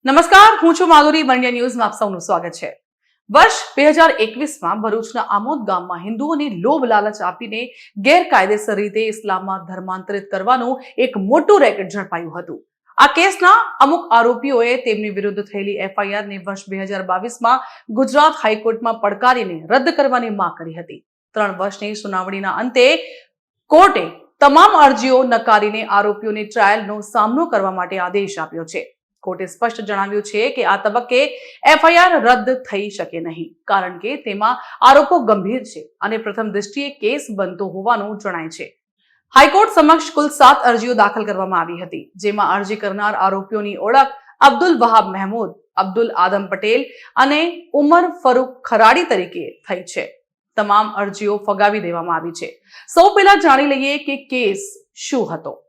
નમસ્કાર, હું છું માધુરી. વન્ય ન્યૂઝમાં આપ સૌનું સ્વાગત છે. વર્ષ 2021માં ભરૂચના આમોદ ગામમાં હિન્દુઓને લોભ લાલચ આપીને ગેરકાયદેસર રીતે ઇસ્લામમાં ધર્માંતરિત કરવાનું એક મોટું રેકેટ ઝડપાયું હતું. આ કેસના અમુક આરોપીઓએ તેમની વિરુદ્ધ થયેલી એફઆઈઆરને વર્ષ 2022માં ગુજરાત હાઈકોર્ટમાં પડકારીને રદ કરવાની માંગ કરી હતી. 3 વર્ષની સુનાવણીના અંતે કોર્ટે તમામ અરજીઓ નકારીને આરોપીઓને ટ્રાયલનો સામનો કરવા માટે આદેશ આપ્યો છે. કોર્ટે સ્પષ્ટ જણાવ્યું છે કે આ તબક્કે એફઆઈઆર રદ થઈ શકે નહીં, કારણ કે તેમાં આરોપો ગંભીર છે અને પ્રથમ દ્રષ્ટિએ કેસ બનતો હોવાનું જણાય છે. હાઈકોર્ટ સમક્ષ કુલ 7 અરજીઓ દાખલ કરવામાં આવી હતી, જેમાં અરજી કરનાર આરોપીઓની ઓળખ અબ્દુલ વહાબ મહેમૂદ, અબ્દુલ આદમ પટેલ અને ઉમર ફરૂક ખરાડી તરીકે થઈ છે. તમામ અરજીઓ ફગાવી દેવામાં આવી છે. સૌ પહેલા જાણી લઈએ કે કેસ શું હતો.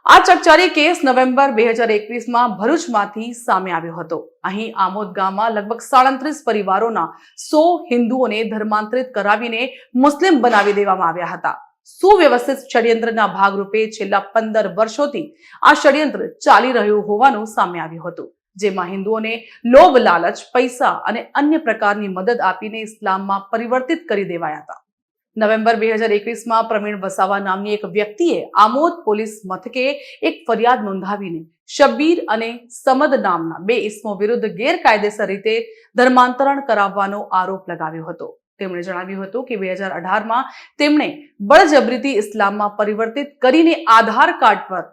આ ચકચારી કેસ નવેમ્બર 2021માં ભરૂચમાંથી સામે આવ્યો હતો. અહીં આમોદ ગામમાં લગભગ 37 પરિવારોના 100 હિન્દુઓને ધર્માંતરિત કરાવીને મુસ્લિમ બનાવી દેવામાં આવ્યા હતા. સુવ્યવસ્થિત ષડયંત્રના ભાગરૂપે છેલ્લા 15 વર્ષોથી આ ષડયંત્ર ચાલી રહ્યું હોવાનું સામે આવ્યું હતું, જેમાં હિન્દુઓને લોભ લાલચ, પૈસા અને અન્ય પ્રકારની મદદ આપીને ઇસ્લામમાં પરિવર્તિત કરી દેવાયા હતા. નવેમ્બર 2021માં પ્રવીણ વસાવા નામની એક વ્યક્તિએ આમોદ પોલીસ મથકે એક ફરિયાદ નોંધાવીને શબ્બીર અને સમદ નામના 2 ઇસમો વિરુદ્ધ ગેરકાયદેસર રીતે ધર્માંતરણ કરાવવાનો આરોપ લગાવ્યો હતો. તેમણે જણાવ્યું હતું કે 2018માં તેમણે બળજબરીથી ઇસ્લામમાં પરિવર્તિત કરીને આધાર કાર્ડ પર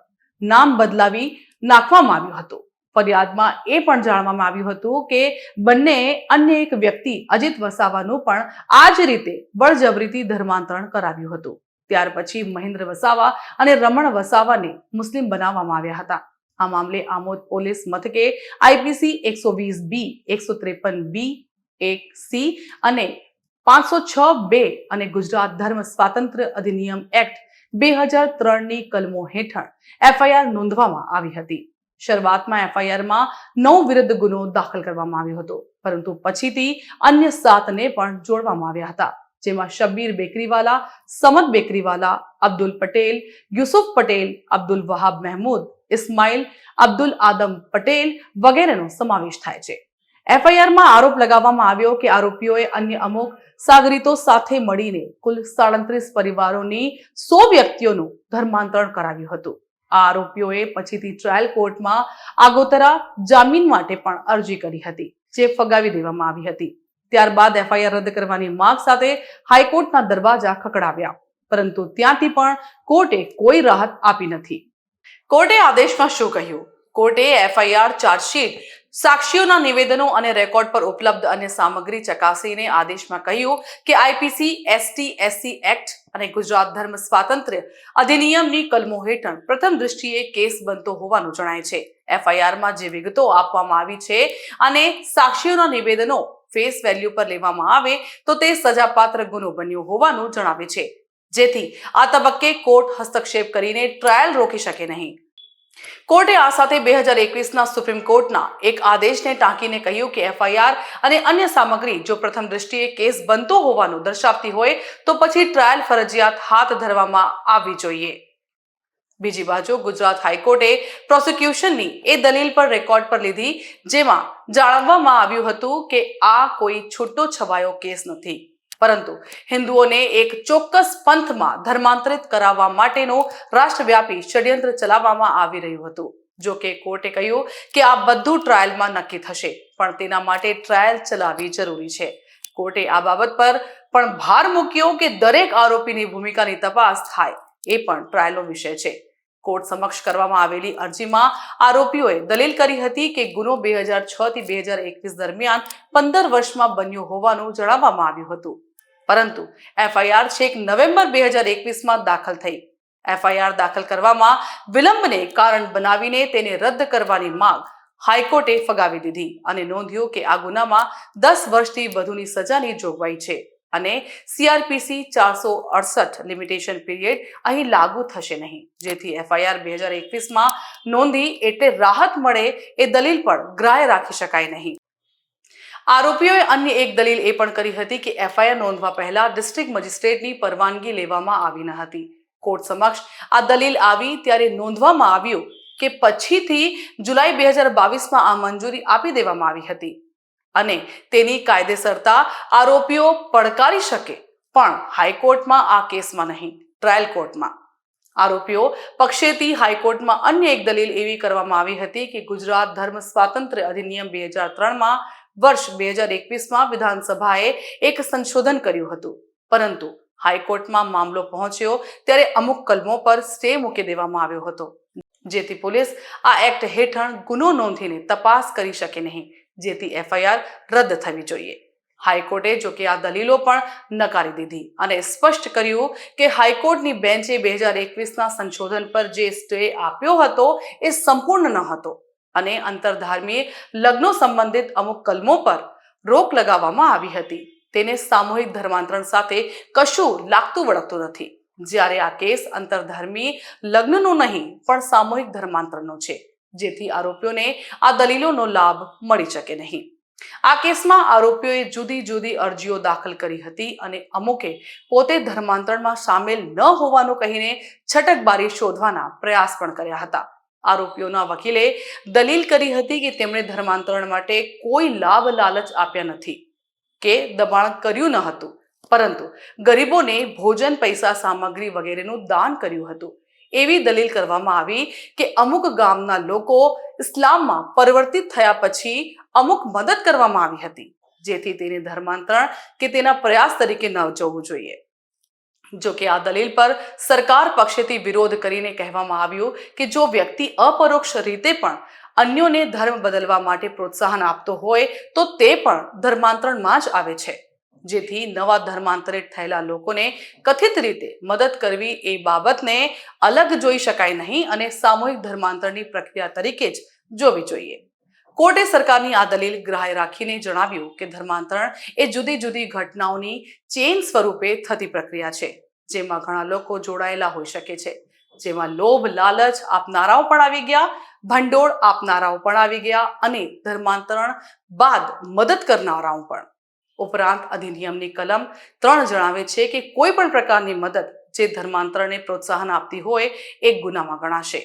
નામ બદલાવી નાખવામાં આવ્યું હતું. ફરિયાદમાં એ પણ જાણવામાં આવ્યું હતું કે બંને અન્ય એક વ્યક્તિ અજીત વસાવાનું પણ આ જ રીતે બળજબરીથી ધર્માંતરણ કરાવ્યું હતું. ત્યાર પછી મહેન્દ્ર વસાવા અને રમણ વસાવાને મુસ્લિમ બનાવવામાં આવ્યા હતા. આ મામલે આમોદ પોલીસ મથકે આઈપીસી 120B, 153B, 1C અને 506(2) અને ગુજરાત ધર્મ સ્વાતંત્ર્ય અધિનિયમ એક્ટ 2003ની કલમો હેઠળ એફઆઈઆર નોંધવામાં આવી હતી. શરૂઆતમાં એફઆઈઆરમાં 9 વિરુદ્ધ ગુનો દાખલ કરવામાં આવ્યો હતો, પરંતુ પછીથી અન્ય 7ને પણ જોડવામાં આવ્યા હતા, જેમાં શબ્બીર બેકરીવાલા, સમદ બેકરીવાલા, અબ્દુલ પટેલ, યુસુફ પટેલ, અબ્દુલ વહાબ મહેમૂદ, ઇસ્માઇલ, અબ્દુલ આદમ પટેલ વગેરેનો સમાવેશ થાય છે. એફઆઈઆરમાં આરોપ લગાવવામાં આવ્યો કે આરોપીઓએ અન્ય અમુક સાગરીતો સાથે મળીને કુલ 37 પરિવારોની 100 વ્યક્તિઓનું ધર્માંતરણ કરાવ્યું હતું. આ આરોપીઓએ પછીથી ટ્રાયલ કોર્ટમાં આગોતરા જામીન માટે પણ અરજી કરી હતી, જે ફગાવી દેવામાં આવી હતી. ત્યારબાદ એફઆઈઆર રદ કરવાની માંગ સાથે હાઈકોર્ટના દરવાજા ખખડાવ્યા, પરંતુ ત્યાંથી પણ કોર્ટે કોઈ રાહત આપી નથી. કોર્ટે આદેશમાં શું કહ્યું? કોર્ટે એફઆઈઆર, ચાર્જશીટ, સાક્ષીઓના નિવેદનો અને રેકોર્ડ પર ઉપલબ્ધ અન્ય સામગ્રી ચકાસીને આદેશમાં કહ્યું કે આઈપીસી, ST/SC એક્ટ અને ગુજરાત ધર્મ સ્વાતંત્ર્ય અધિનિયમની કલમો હેઠળ પ્રથમ દ્રષ્ટિએ કેસ બનતો હોવાનું જણાય છે. એફઆઈઆરમાં જે વિગતો આપવામાં આવી છે અને સાક્ષીઓના નિવેદનો ફેસ વેલ્યુ પર લેવામાં આવે તો તે સજાપાત્ર ગુનો બન્યો હોવાનું જણાવે છે, જેથી આ તબક્કે કોર્ટ હસ્તક્ષેપ કરીને ટ્રાયલ રોકી શકે નહીં. કોર્ટે આ સાથે 2021ના સુપ્રીમ કોર્ટના એક આદેશને ટાંકીને કહ્યું કે એફઆઈઆર અને અન્ય સામગ્રી જો પ્રથમ દ્રષ્ટિએ કેસ બનતો હોવાનું દર્શાવતી હોય તો પછી ટ્રાયલ ફરજિયાત હાથ ધરવામાં આવવી જોઈએ. બીજી બાજુ ગુજરાત હાઈકોર્ટે પ્રોસિક્યુશનની એ દલીલ પર રેકોર્ડ પર લીધી, જેમાં જણાવવામાં આવ્યું હતું કે આ કોઈ છૂટો છવાયો કેસ નથી, પરંતુ હિન્દુઓને એક ચોક્કસ પંથમાં ધર્માંતરિત કરાવવા માટેનું રાષ્ટ્રવ્યાપી ષડયંત્ર ચલાવવામાં આવી રહ્યું હતું. જો કે કોર્ટે કહ્યું કે આ બધું ટ્રાયલમાં નક્કી થશે, પણ તેના માટે ટ્રાયલ ચલાવવી જરૂરી છે. કોર્ટે આ બાબત પર પણ ભાર મૂક્યો કે દરેક આરોપીની ભૂમિકાની તપાસ થાય, એ પણ ટ્રાયલનો વિષય છે. કોર્ટ સમક્ષ કરવામાં આવેલી અરજીમાં આરોપીઓએ દલીલ કરી હતી કે ગુનો 2006 થી 2021 દરમિયાન 15 વર્ષમાં બન્યો હોવાનું જણાવવામાં આવ્યું હતું, પરંતુ એફઆઈઆર છેક નવેમ્બર 2021માં દાખલ થઈ. એફઆઈઆર દાખલ કરવામાં વિલંબને કારણ બનાવીને તેને રદ કરવાની માંગ હાઈકોર્ટે ફગાવી દીધી અને નોંધ્યું કે આ ગુનામાં 10 વર્ષથી વધુની સજાની જોગવાઈ છે અને CRPC 468 લિમિટેશન પીરિયડ અહીં લાગુ થશે નહીં, જેથી એફઆઈઆર 2021માં નોંધી એટલે રાહત મળે એ દલીલ પણ ગ્રાહ્ય રાખી શકાય નહીં. આરોપીઓએ અન્ય એક દલીલ એ પણ કરી હતી કે એફઆઈઆર નોંધવા પહેલા ડિસ્ટ્રિક્ટ મેજિસ્ટ્રેટની પરવાનગી લેવામાં આવી ન હતી. કોર્ટ સમક્ષ આ દલીલ આવી ત્યારે નોંધવામાં આવ્યું કે પછીથી જુલાઈ 2022માં આ મંજૂરી આપી દેવામાં આવી હતી અને તેની કાયદેસરતા આરોપીઓ પડકારી શકે, પણ હાઈકોર્ટમાં આ કેસમાં નહીં, ટ્રાયલ કોર્ટમાં. આરોપીઓ પક્ષેથી હાઈકોર્ટમાં અન્ય એક દલીલ એવી કરવામાં આવી હતી કે ગુજરાત ધર્મ સ્વાતંત્ર્ય અધિનિયમ 2003માં વર્ષ 2021માં વિધાનસભાએ એક સંશોધન કર્યું હતું, પરંતુ હાઈકોર્ટમાં મામલો પહોંચ્યો ત્યારે અમુક કલમો પર સ્ટે મૂકી દેવામાં આવ્યો હતો, જેથી પોલીસ આ એક્ટ હેઠળ ગુનો નોંધીને તપાસ કરી શકે નહીં, જેથી એફઆઈઆર રદ થવી જોઈએ. હાઈકોર્ટે જો કે આ દલીલો પણ નકારી દીધી અને સ્પષ્ટ કર્યું કે હાઈકોર્ટની બેન્ચે 2021ના સંશોધન પર જે સ્ટે આપ્યો હતો એ સંપૂર્ણ ન હતો અને અંતરધાર્મીય લગ્નો સંબંધિત અમુક કલમો પર રોક લગાવવામાં આવી હતી. તેને સામૂહિક ધર્માંતરણ સાથે કશું લાગતું વળગતું નથી, જ્યારે આ કેસ અંતરધર્મી લગ્નનો નહીં પણ સામૂહિક ધર્માંતરણનો છે, જેથી આરોપીઓને આ દલીલોનો લાભ મળી શકે નહીં. આ કેસમાં આરોપીઓએ જુદી જુદી અરજીઓ દાખલ કરી હતી અને અમુકે પોતે ધર્માંતરણમાં સામેલ ન હોવાનું કહીને છટકબારી શોધવાના પ્રયાસ પણ કર્યા હતા. આરોપીઓના વકીલે દલીલ કરી હતી કે તેમણે ધર્માંતરણ માટે કોઈ લાભ લાલચ આપ્યા નથી કે દબાણ કર્યું ન હતું, પરંતુ ગરીબોને ભોજન, પૈસા, સામગ્રી વગેરેનું દાન કર્યું હતું. એવી દલીલ કરવામાં આવી કે અમુક ગામના લોકો ઇસ્લામમાં પરિવર્તિત થયા પછી અમુક મદદ કરવામાં આવી હતી, જેથી તેને ધર્માંતરણ કે તેના પ્રયાસ તરીકે ન જોવું જોઈએ. જો કે આ દલીલ પર સરકાર પક્ષેથી વિરોધ કરીને કહેવામાં આવ્યું કે જો વ્યક્તિ અપરોક્ષ રીતે પણ અન્યોને ધર્મ બદલવા માટે પ્રોત્સાહન આપતો હોય તો તે પણ ધર્માંતરણમાં જ આવે છે, જેથી નવા ધર્માંતરિત થયેલા લોકોને કથિત રીતે મદદ કરવી એ બાબતને અલગ જોઈ શકાય નહીં અને સામૂહિક ધર્માંતરની પ્રક્રિયા તરીકે જ જોવી જોઈએ. કોર્ટે સરકારની આ દલીલ ગ્રાહ્ય રાખીને જણાવ્યું કે ધર્માંતરણ એ જુદી જુદી ઘટનાઓની ચેઇન સ્વરૂપે થતી પ્રક્રિયા છે, જેમાં ઘણા લોકો જોડાયેલા હોઈ શકે છે, જેમાં લોભ લાલચ આપનારાઓ પણ આવી ગયા, ભંડોળ આપનારાઓ પણ આવી ગયા અને ધર્માંતરણ બાદ મદદ કરનારાઓ પણ. ઉપરાંત અધિનિયમની કલમ 3 જણાવે છે કે કોઈ પણ પ્રકારની મદદ જે ધર્માંતરણને પ્રોત્સાહન આપતી હોય એ ગુનામાં ગણાશે.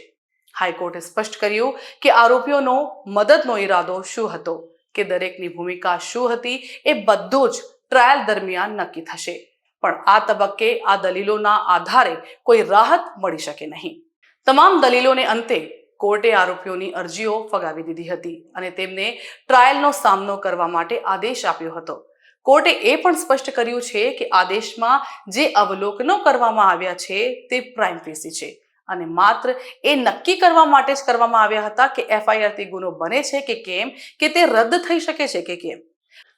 હાઈકોર્ટે સ્પષ્ટ કર્યું કે આરોપીઓનો મદદનો ઈરાદો શું હતો કે દરેકની ભૂમિકા શું હતી એ બધું જ ટ્રાયલ દરમિયાન નક્કી થશે, પણ આ તબક્કે આ દલીલોના આધારે કોઈ રાહત મળી શકે નહીં. તમામ દલીલોને અંતે કોર્ટે આરોપીઓની અરજીઓ ફગાવી દીધી હતી અને તેમને ટ્રાયલનો સામનો કરવા માટે આદેશ આપ્યો હતો. કોર્ટે એ પણ સ્પષ્ટ કર્યું છે કે આદેશમાં જે અવલોકનો કરવામાં આવ્યા છે તે પ્રાઇમ ફેસી છે અને માત્ર એ નક્કી કરવા માટે જ કરવામાં આવ્યા હતા કે એફઆઈઆરથી ગુનો બને છે કે કેમ, કે તે રદ થઈ શકે છે કે કેમ.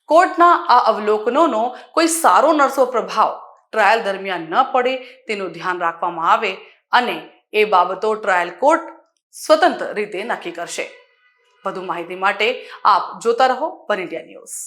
કોર્ટના આ અવલોકનોનો કોઈ સારો નરસો પ્રભાવ ટ્રાયલ દરમિયાન ન પડે તેનું ધ્યાન રાખવામાં આવે અને એ બાબતો ટ્રાયલ કોર્ટ સ્વતંત્ર રીતે નક્કી કરશે. વધુ માહિતી માટે આપ જોતા રહો વન ઇન્ડિયા ન્યૂઝ.